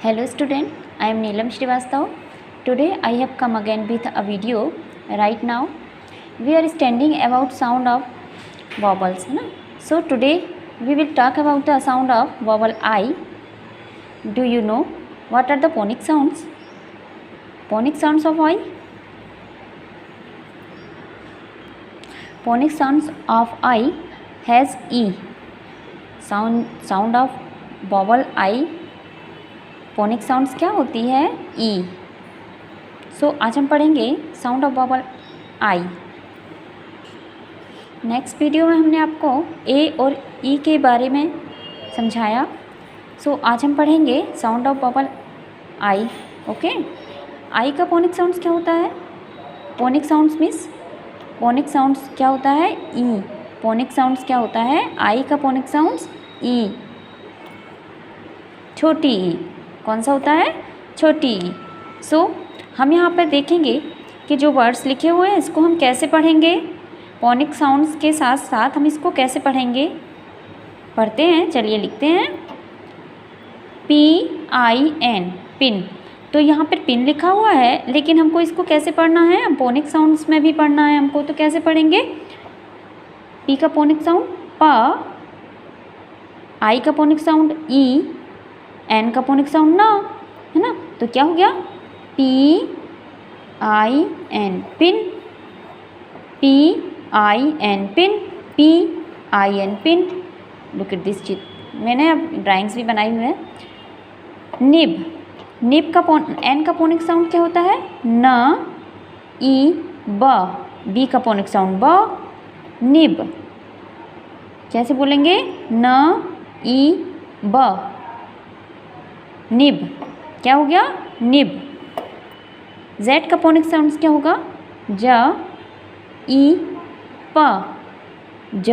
Hello student, I am Neelam Srivastav. Today I have come again with a video. Right now we are studying about sound of vowels, है ना. So today we will talk about the sound of vowel I. Do you know what are the phonic sounds? Phonic sounds of I. Phonic sounds of I has E. Sound of vowel I. Phonic sounds क्या होती है? ई. सो आज हम पढ़ेंगे sound of vowel I. Next video में हमने आपको ए और ई के बारे में समझाया. सो आज हम पढ़ेंगे sound of vowel I. Okay. I का फोनिक साउंड्स क्या होता है? Phonic sounds means phonic sounds क्या होता है? ई. फोनिक साउंड्स क्या होता है? आई का फोनिक साउंड्स ई. छोटी ई. कौन सा होता है? छोटी ई. सो हम यहाँ पर देखेंगे कि जो वर्ड्स लिखे हुए हैं इसको हम कैसे पढ़ेंगे. फोनिक साउंड्स के साथ साथ हम इसको कैसे पढ़ेंगे? पढ़ते हैं. चलिए लिखते हैं. PIN pin. तो यहाँ पर पिन लिखा हुआ है, लेकिन हमको इसको कैसे पढ़ना है? हम फोनिक साउंड्स में भी पढ़ना है हमको. तो कैसे पढ़ेंगे? पी का फोनिक साउंड प, आई का फोनिक साउंड ई, एन का फोनिक साउंड ना, है ना. तो क्या हो गया? PIN pin. PIN pin. PIN pin. Look at this chit. मैंने अब ड्राइंग्स भी बनाई हुई है. निब. निब का एन का फोनिक साउंड क्या होता है? न, ई, ब. बी का फोनिक साउंड ब. निब. कैसे बोलेंगे? न, ई, ब. निब. क्या हो गया? निब. जेड का फोनिक साउंड्स क्या होगा? ज, ई, प. ज,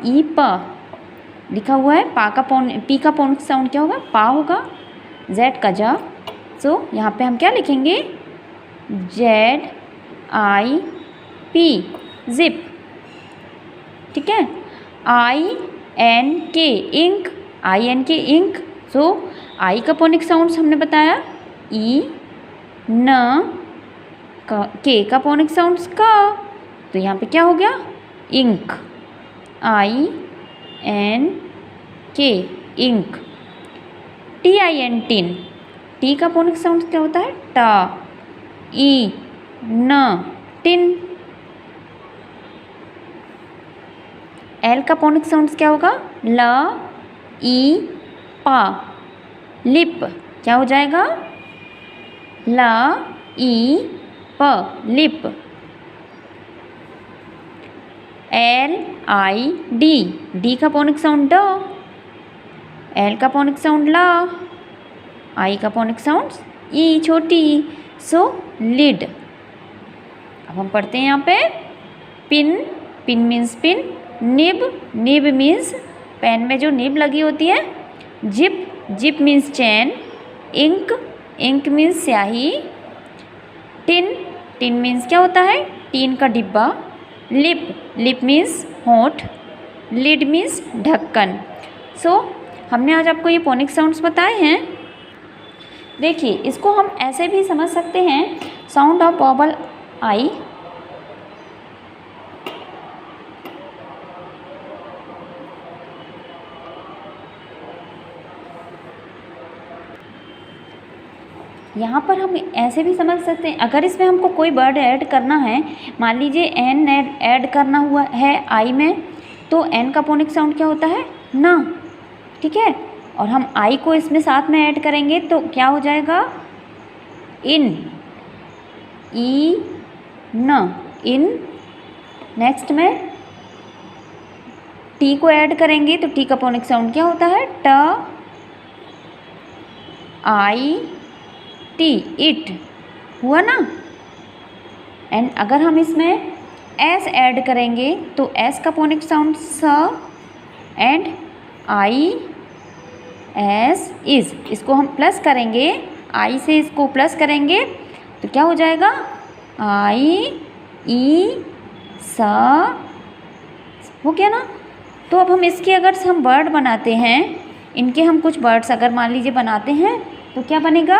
ई, प लिखा हुआ है. पी का फोनिक साउंड क्या होगा? पा होगा. जेड का ज. सो यहाँ पे हम क्या लिखेंगे? Z, I, P. जिप. ठीक है. INK ink. INK ink. So I का फोनिक साउंड्स हमने बताया ई, न, के का फोनिक साउंड्स का. तो यहाँ पे क्या हो गया? Ink. INK ink. TIN tin. T का फोनिक साउंड्स क्या होता है? ट, ई, न, टिन. एल का फोनिक साउंड्स क्या होगा? ल, ई, पा. लिप. क्या हो जाएगा? ल, ई, प. लिप. LID. डी का फोनिक साउंड ड. एल का फोनिक साउंड ल. आई का फोनिक साउंड ई, छोटी ई. सो लिड. अब हम पढ़ते हैं यहाँ पे. Pin. Pin means pin. Nib. Nib means pen में जो निब लगी होती है. Zip. Zip means chain. Ink. Ink means स्याही. टिन. टिन मीन्स क्या होता है? टीन का डिब्बा. लिप. लिप मीन्स होंठ. लिड मीन्स ढक्कन. सो हमने आज आपको ये फोनिक साउंड्स बताए हैं. देखिए, इसको हम ऐसे भी समझ सकते हैं. साउंड ऑफ वॉवल आई. यहाँ पर हम ऐसे भी समझ सकते हैं, अगर इसमें हमको कोई वर्ड ऐड करना है, मान लीजिए एन ऐड करना हुआ है आई में, तो एन का फोनिक साउंड क्या होता है? न. ठीक है. और हम आई को इसमें साथ में ऐड करेंगे तो क्या हो जाएगा? इन. ई, न, इन. नेक्स्ट में टी को ऐड करेंगे तो टी का फोनिक साउंड क्या होता है? ट, आई, टी. इट. हुआ ना. एंड अगर हम इसमें एस ऐड करेंगे तो एस का फोनिक साउंड स. And I, S, is. इसको हम प्लस करेंगे. आई से इसको प्लस करेंगे तो क्या हो जाएगा? आई, ई, स. हो गया ना. तो अब हम इसके अगर हम वर्ड बनाते हैं, इनके हम कुछ वर्ड्स अगर मान लीजिए बनाते हैं तो क्या बनेगा?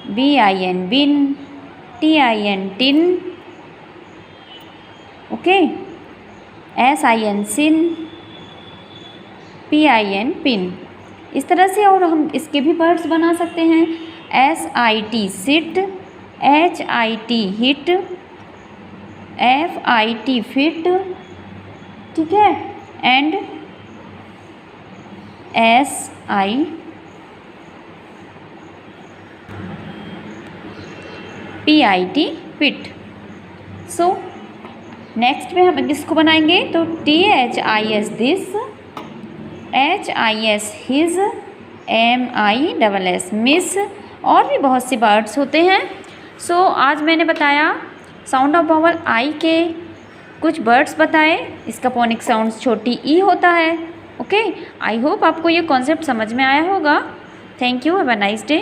BIN बिन, TIN टिन, ओके, SIN सिन, PIN पिन। इस तरह से और हम इसके भी वर्ड्स बना सकते हैं। SIT sit, HIT hit, FIT fit, ठीक है, and SIPIT pit. So next में हम इसको बनाएंगे तो THIS this, HIS his, MISS miss, और भी बहुत सी वर्ड्स होते हैं। सो आज मैंने बताया साउंड ऑफ वावल आई के कुछ वर्ड्स बताए। इसका फोनिक साउंड छोटी ई होता है। ओके, आई होप आपको ये कॉन्सेप्ट समझ में आया होगा। Thank you, have a nice day.